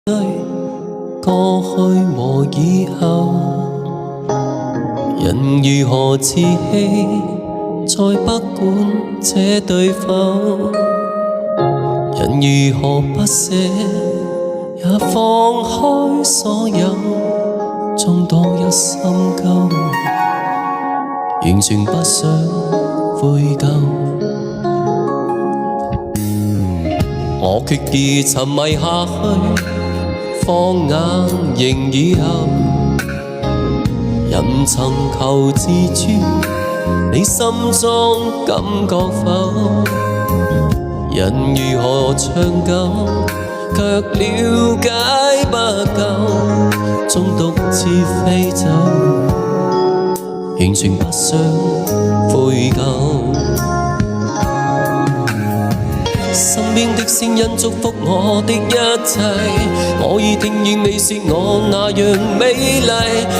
過去和以後，人如何自欺，再不管這對否。人如何不捨，也放開所有，縱當一心鳩，完全不想悔疚。我決意沉迷下去，放眼仍以後，人曾求自尊，你心中感覺否？人如何長久，卻了解不夠，終獨自飛走，完全不想悔疚。身邊的聲音祝福我的一切，我已聽見你說我那樣美麗，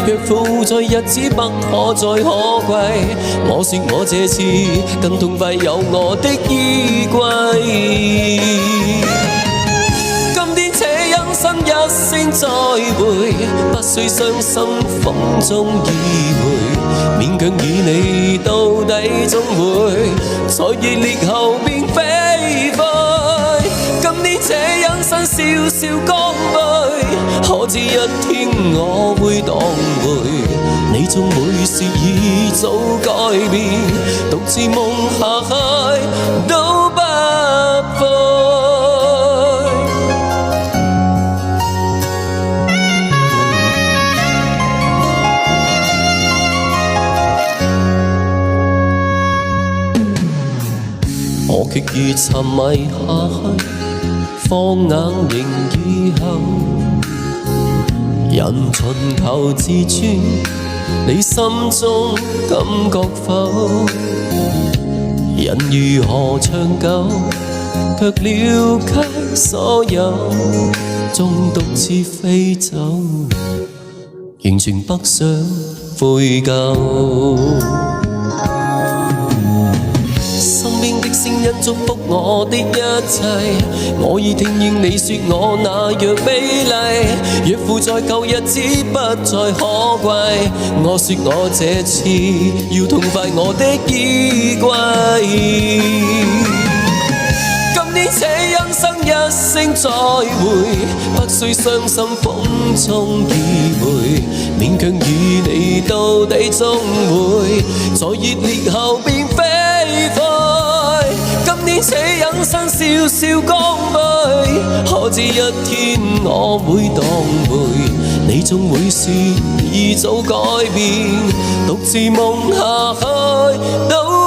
若負在日子不可再可貴，我說我這次更痛快有我的衣櫃。今天且因身一聲再會，不需傷心風中意會，勉強與你到底總會在熱烈後變飛灰。今天且因身笑笑乾杯，可知一天我會當回，你縱會是已早改變，獨自夢下去都不悔。我決意沉迷下去，放眼仍以後，人尋求自尊，你心中感覺否？人如何長久，卻了解所有，縱獨自飛走，完全不想悔疚。聲音祝福我的一切，我已聽見你說我那樣美麗，若負在舊日子不再可貴，我說我這次要痛快我的衣櫃。今天且因生一聲再會，不需傷心風中意會，勉強與你到底總會在熱烈後變飛灰。今天且忍身笑笑乾杯，可知一天我會當回，你總會說已早改變，獨自夢下去都